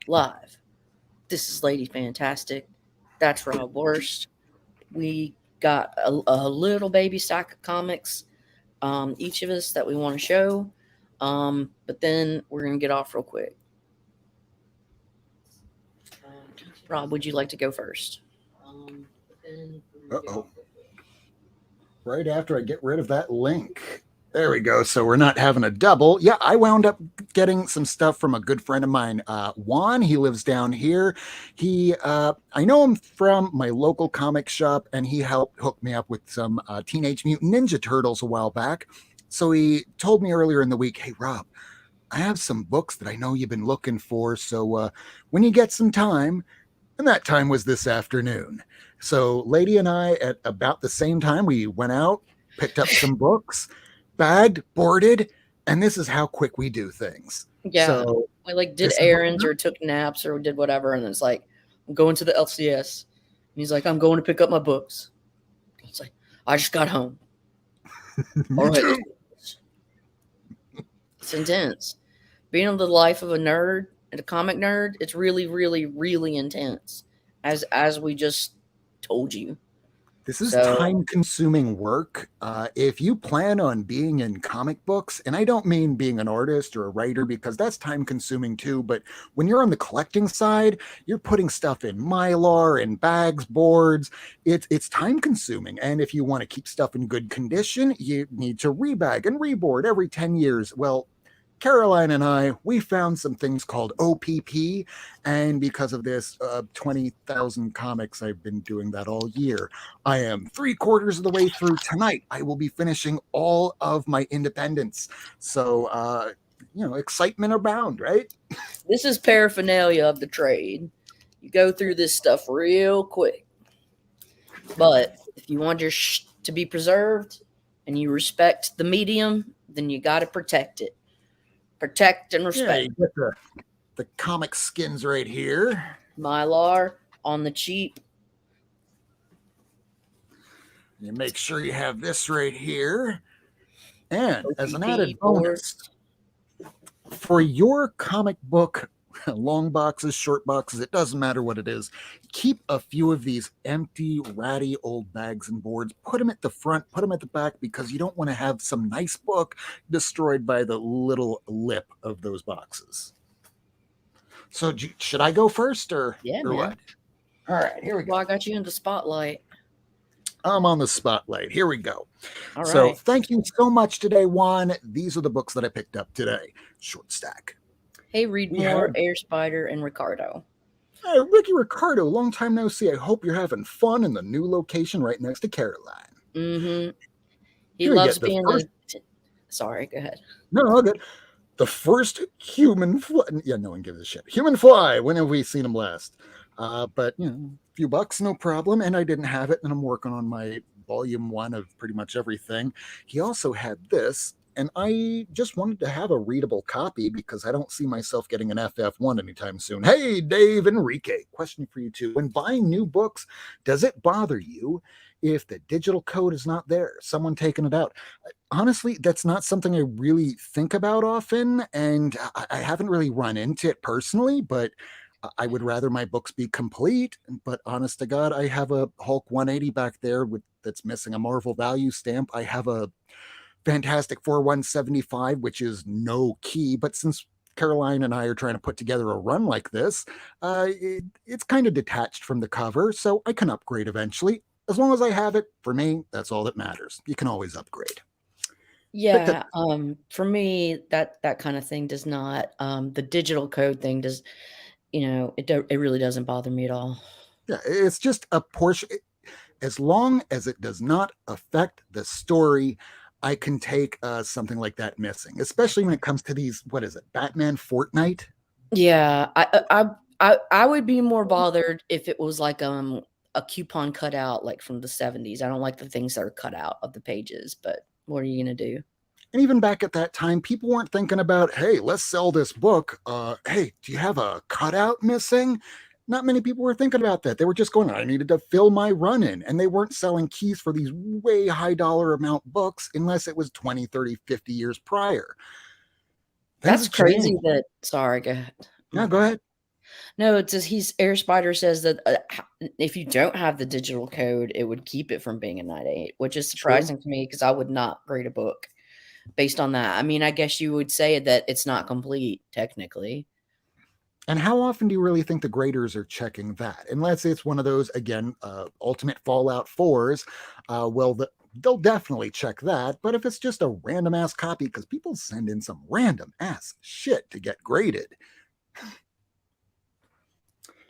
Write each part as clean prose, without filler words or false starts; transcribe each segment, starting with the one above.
live. This is Lady Fantastic. That's Rob Worst. We got a little baby stack of comics, each of us that we want to show. But then we're going to get off real quick. Rob, would you like to go first? Uh-oh. Right after I get rid of that link. There we go. So we're not having a double. Yeah, I wound up getting some stuff from a good friend of mine, Juan. He lives down here. I know him from my local comic shop, and he helped hook me up with some Teenage Mutant Ninja Turtles a while back. So he told me earlier in the week, hey, Rob, I have some books that I know you've been looking for. So when you get some time, and that time was this afternoon. So Lady and I, at about the same time, we went out, picked up some books, bagged, boarded, and this is how quick we do things. Yeah. So We like did errands or took naps or did whatever, and it's like, I'm going to the LCS. And he's like, I'm going to pick up my books. It's like, I just got home. All right. It's intense. Being on the life of a nerd and a comic nerd, it's really, really, really intense. As we just told you. This is time-consuming work. If you plan on being in comic books, and I don't mean being an artist or a writer because that's time-consuming too, but when you're on the collecting side, you're putting stuff in Mylar and bags, boards. It's time-consuming, and if you want to keep stuff in good condition, you need to rebag and reboard every 10 years. Well, Caroline and I, we found some things called OPP, and because of this 20,000 comics, I've been doing that all year. I am 3/4 of the way through tonight. I will be finishing all of my independence. So, excitement abound, right? This is paraphernalia of the trade. You go through this stuff real quick. But if you want your to be preserved and you respect the medium, then you got to protect it. Protect and respect. Yeah, you get the comic skins right here. Mylar on the cheap. You make sure you have this right here. And as an added bonus, for your comic book, long boxes, short boxes, it doesn't matter what it is, keep a few of these empty, ratty old bags and boards. Put them at the front, put them at the back, because you don't want to have some nice book destroyed by the little lip of those boxes. So should I go first or what? All right, here we go. Well, I got you in the spotlight. I'm on the spotlight. Here we go. All right. So thank you so much today, Juan. These are the books that I picked up today. Short stack. Hey, Reed Moore, Air Spider, and Ricardo. Hey, Ricky Ricardo, long time no see. I hope you're having fun in the new location right next to Caroline. Mm-hmm. He loves being Sorry, go ahead. No, good. The first human fly. Yeah, no one gives a shit. Human fly. When have we seen him last? But, a few bucks, no problem. And I didn't have it, and I'm working on my volume 1 of pretty much everything. He also had this, and I just wanted to have a readable copy because I don't see myself getting an FF1 anytime soon. Hey, Dave Enrique, question for you too. When buying new books, does it bother you if the digital code is not there, someone taking it out? Honestly, that's not something I really think about often, and I haven't really run into it personally, but I would rather my books be complete. But honest to God, I have a Hulk 180 back there that's missing a Marvel value stamp. I have a Fantastic Four 175, which is no key, but since Caroline and I are trying to put together a run like this, it's kind of detached from the cover, so I can upgrade eventually. As long as I have it, for me, that's all that matters. You can always upgrade. Yeah, for me, that kind of thing does not. The digital code thing does, it really doesn't bother me at all. Yeah, it's just a portion. As long as it does not affect the story, I can take something like that missing, especially when it comes to these. What is it, Batman Fortnite? Yeah, I would be more bothered if it was like a coupon cut out like from the 70s. I don't like the things that are cut out of the pages, but what are you gonna do? And even back at that time, people weren't thinking about, hey, let's sell this book. Hey, do you have a cutout missing? Not many people were thinking about that. They were just going, I needed to fill my run in. And they weren't selling keys for these way high dollar amount books unless it was 20, 30, 50 years prior. That's crazy that, sorry, go ahead. Yeah, go ahead. No, it's just Air Spider says that if you don't have the digital code, it would keep it from being a 9/8, which is True. surprising to me because I would not grade a book based on that. I mean, I guess you would say that it's not complete technically. And how often do you really think the graders are checking that? And let's say it's one of those, again, Ultimate Fallout 4s. They'll definitely check that. But if it's just a random ass copy, because people send in some random ass shit to get graded.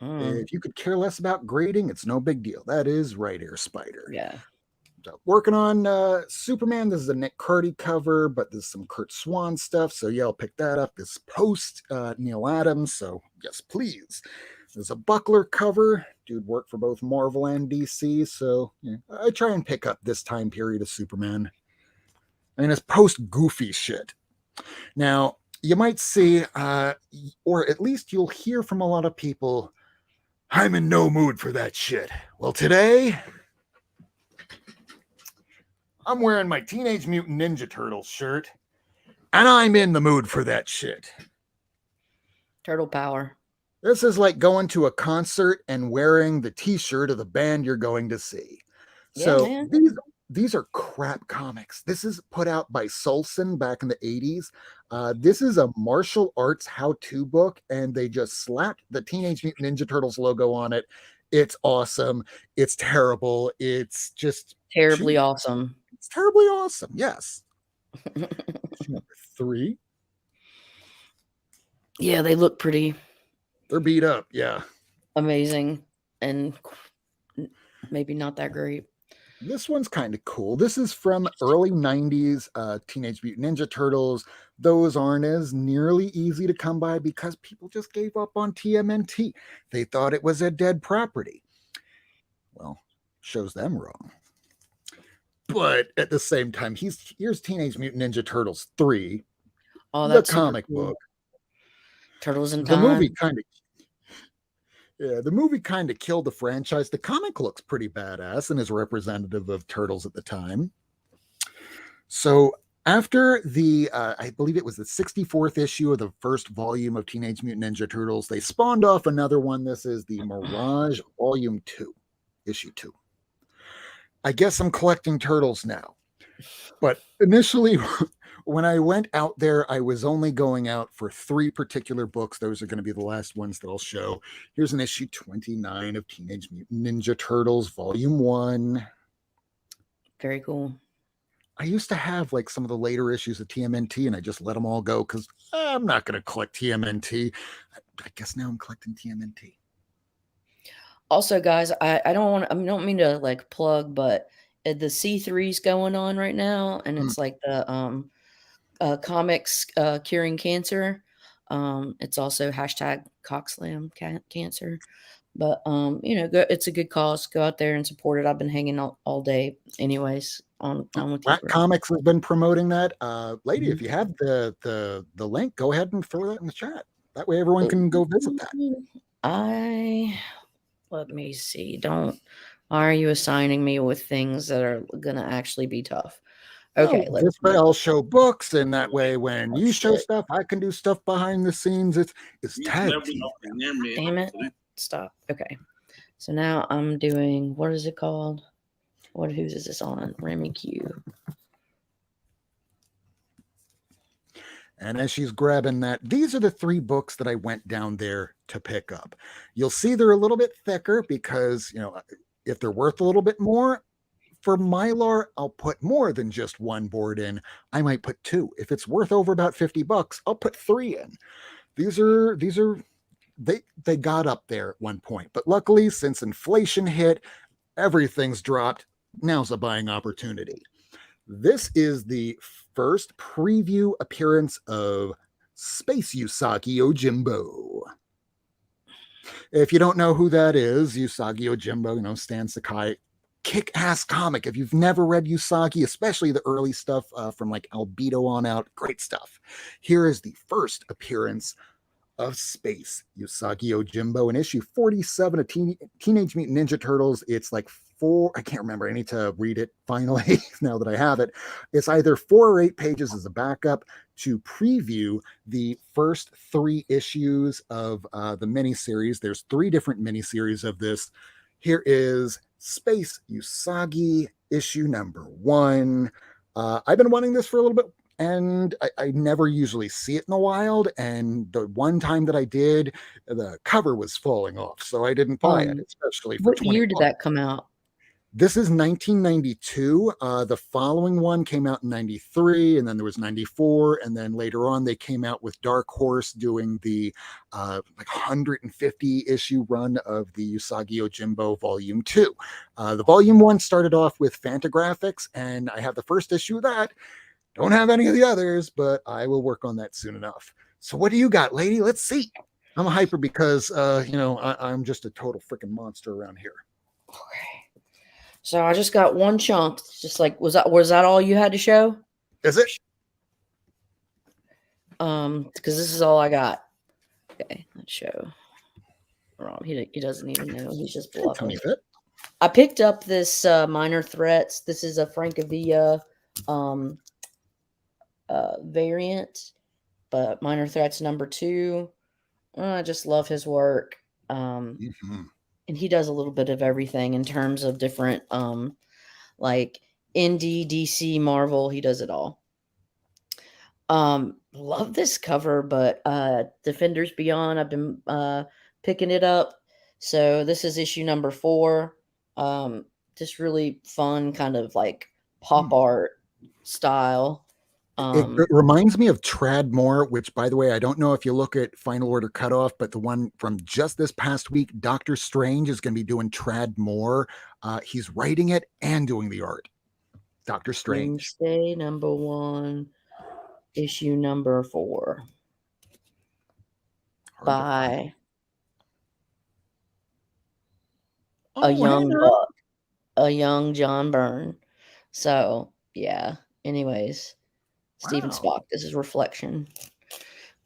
If you could care less about grading, it's no big deal. That is right, Air Spider. Yeah. So working on Superman. This is a Nick Cardy cover, but there's some Kurt Swan stuff. So yeah, I'll pick that up. This post Neil Adams. So yes, please. There's a Buckler cover. Dude worked for both Marvel and DC. So yeah, I try and pick up this time period of Superman. I mean, it's post goofy shit. Now, you might see, or at least you'll hear from a lot of people, I'm in no mood for that shit. Well, today, I'm wearing my Teenage Mutant Ninja Turtles shirt, and I'm in the mood for that shit. Turtle power. This is like going to a concert and wearing the t-shirt of the band you're going to see. Yeah, So man. these are crap comics. This is put out by Solson back in the 80s. This is a martial arts how-to book, and they just slapped the Teenage Mutant Ninja Turtles logo on it. It's awesome. It's terrible. It's just terribly awesome. It's terribly awesome. Yes. Number 3. Yeah, they look pretty. They're beat up. Yeah. Amazing. And maybe not that great. This one's kind of cool. This is from early 90s Teenage Mutant Ninja Turtles. Those aren't as nearly easy to come by because people just gave up on TMNT. They thought it was a dead property. Well, shows them wrong. But at the same time, here's Teenage Mutant Ninja Turtles 3. Oh, that's the comic book. Turtles in the Time. The movie kind of killed the franchise. The comic looks pretty badass and is representative of Turtles at the time. So after the, I believe it was the 64th issue of the first volume of Teenage Mutant Ninja Turtles, they spawned off another one. This is the Mirage Volume 2, Issue 2. I guess I'm collecting Turtles now. But initially, when I went out there, I was only going out for 3 particular books. Those are going to be the last ones that I'll show. Here's an issue 29 of Teenage Mutant Ninja Turtles, Volume 1. Very cool. I used to have like some of the later issues of TMNT, and I just let them all go because I'm not going to collect TMNT. I guess now I'm collecting TMNT. Also, guys, I don't mean to like plug, but the C3's going on right now, and it's like the comics curing cancer. It's also hashtag Cockslam cancer. But it's a good cause. Go out there and support it. I've been hanging out all day, anyways. On with Black Comics has been promoting that. Lady, if you have the link, go ahead and throw that in the chat. That way, everyone can go visit that. Let me see. Why are you assigning me with things that are gonna actually be tough? Okay, this way I'll show books, and that way when you show stuff, I can do stuff behind the scenes. It's tag team. Damn it. Stop. Okay. So now I'm doing, what is it called? Whose is this on? Remy Q. And as she's grabbing that, these are the 3 books that I went down there to pick up. You'll see they're a little bit thicker because, if they're worth a little bit more, for Mylar, I'll put more than just 1 board in. I might put 2. If it's worth over about $50, I'll put 3 in. They got up there at one point, but luckily, since inflation hit, everything's dropped. Now's a buying opportunity. This is the first preview appearance of Space Usagi Yojimbo. If you don't know who that is, Usagi Yojimbo, Stan Sakai, kick-ass comic. If you've never read Usagi, especially the early stuff from like Albedo on out, great stuff. Here is the first appearance of Space Usagi Yojimbo in issue 47 of Teenage Mutant Ninja Turtles. It's like 4, I can't remember. I need to read it finally now that I have it. It's either 4 or 8 pages as a backup to preview the first 3 issues of the miniseries. There's 3 different miniseries of this. Here is Space Usagi issue number 1. I've been wanting this for a little bit, and I never usually see it in the wild. And the one time that I did, the cover was falling off, so I didn't buy it, especially for What 20 year did bucks. that come out? This is 1992. The following one came out in 93, and then there was 94, and then later on they came out with Dark Horse doing the like 150 issue run of the Usagi Yojimbo Volume 2. The Volume 1 started off with Fantagraphics, and I have the first issue of that. Don't have any of the others, but I will work on that soon enough. So what do you got, lady? Let's see. I'm a hyper because, I'm just a total freaking monster around here. Okay. So I just got one chunk. It's just like, was that all you had to show? Is it? Because this is all I got. Okay, let's show. Wrong. He doesn't even know. He's just bluffing. I picked up this Minor Threats. This is a Francavilla variant, but Minor Threats number 2. I just love his work. And he does a little bit of everything in terms of different like indie, DC, Marvel. He does it all. Love this cover, but Defenders Beyond, I've been picking it up. So this is issue number 4. Just really fun, kind of like pop art style. It reminds me of Tradmore, which, by the way, I don't know if you look at Final Order Cutoff, but the one from just this past week, Doctor Strange is going to be doing Tradmore. He's writing it and doing the art. Doctor Strange. Wednesday, number 1, issue number 4. By a young John Byrne. So, yeah. Anyways. Steven Spock. This is Reflection.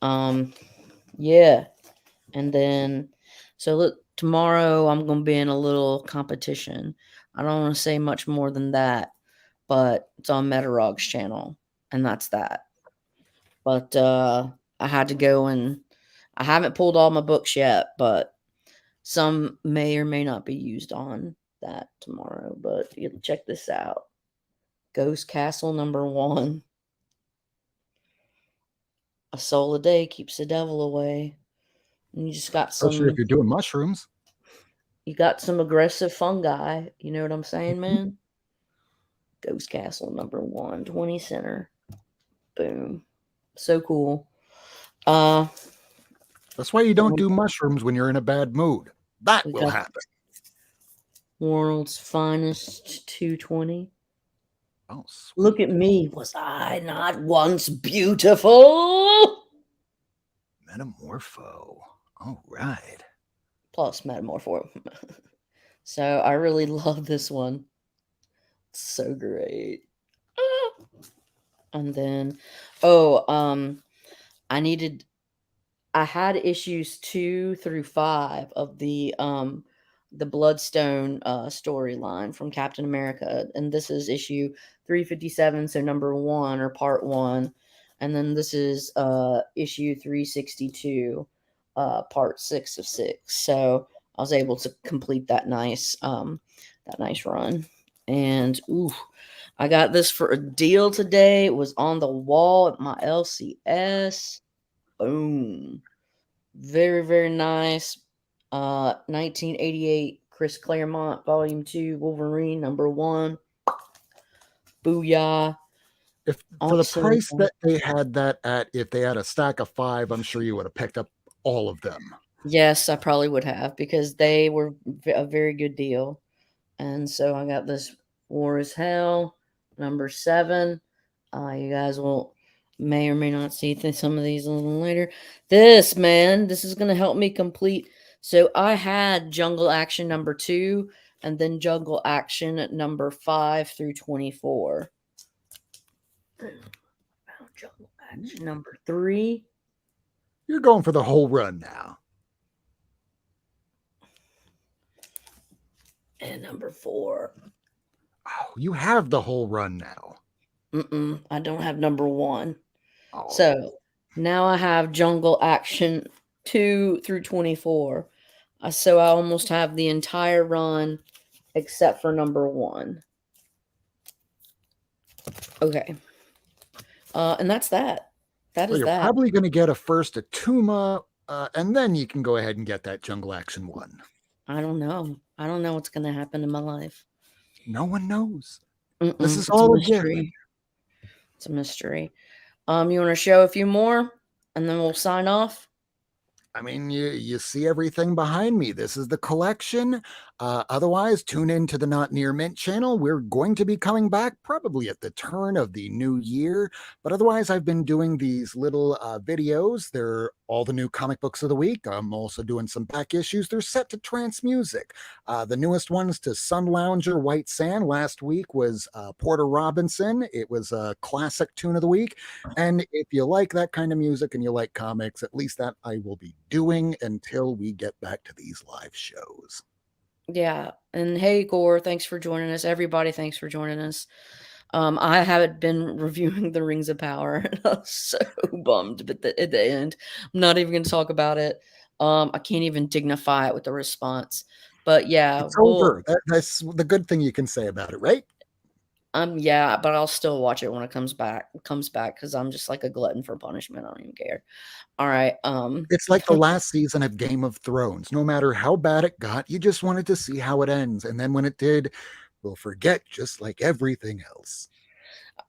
Yeah. And then, so look, tomorrow I'm going to be in a little competition. I don't want to say much more than that, but it's on Metarog's channel, and that's that. But I had to go, and I haven't pulled all my books yet, but some may or may not be used on that tomorrow. But you check this out. Ghost Castle number 1. A soul a day keeps the devil away. And you just got some. Especially if you're doing mushrooms. You got some aggressive fungi. You know what I'm saying, man? Ghost Castle number 1, 20 center. Boom. So cool. That's why you don't do mushrooms when you're in a bad mood. That will happen. World's Finest 220. Oh, sweet. Look at me. Was I not once beautiful? Metamorpho. All right. Plus Metamorpho. So I really love this one. It's so great. And then, I had issues 2 through 5 of the Bloodstone storyline from Captain America, and this is issue 357, so number 1 or part 1, and then this is issue 362, part 6 of 6. So I was able to complete that nice run, and I got this for a deal today. It was on the wall at my LCS. Boom. Very, very nice. 1988 Chris Claremont, Volume 2, Wolverine, number 1. Booyah. If for the price that they had that at, if they had a stack of 5, I'm sure you would have picked up all of them. Yes, I probably would have, because they were a very good deal. And so I got this War is Hell, number 7. You guys may or may not see some of these a little later. This is going to help me complete. So I had Jungle Action number 2 and then Jungle Action at number 5 through 24. Jungle Action number 3. You're going for the whole run now. and number 4. Oh, you have the whole run now. I don't have number 1. Oh. So now I have Jungle Action 2 through 24. So I almost have the entire run except for number 1. Okay. And that's that. That Well, is you're that. probably going to get a first Atuma, and then you can go ahead and get that Jungle Action 1. I don't know. I don't know what's going to happen in my life. No one knows. Mm-mm, This is it's all a a gift. mystery. It's a mystery. You want to show a few more, and then we'll sign off? I mean, you see everything behind me. This is the collection. Otherwise, tune in to the Not Near Mint channel. We're going to be coming back probably at the turn of the new year. But otherwise, I've been doing these little videos. They're all the new comic books of the week. I'm also doing some back issues. They're set to trance music. The newest ones to Sun Lounger, White Sand. Last week was Porter Robinson. It was a classic tune of the week. And if you like that kind of music and you like comics, at least that I will be doing until we get back to these live shows. Yeah. And hey, Gore, thanks for joining us. Everybody, thanks for joining us. I haven't been reviewing the Rings of Power. And I was so bummed at the end. I'm not even going to talk about it. I can't even dignify it with a response. But yeah, It's over. That's the good thing you can say about it, right? Yeah, but I'll still watch it when it comes back because I'm just like a glutton for punishment. I don't even care. All right. It's like the last season of Game of Thrones. No matter how bad it got, you just wanted to see how it ends. And then when it did, we'll forget just like everything else.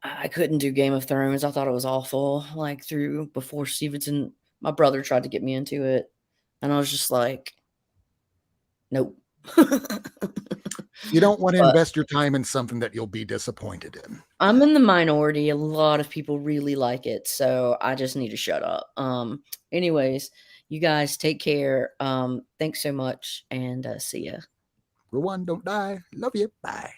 I couldn't do Game of Thrones. I thought it was awful. Like through before Stevenson, my brother tried to get me into it, and I was just like, nope. You don't want to But invest your time in something that you'll be disappointed in. I'm in the minority. A lot of people really like it, so I just need to shut up. Anyways, you guys take care. Thanks so much, and see ya. Rule 1, don't die. Love you. Bye.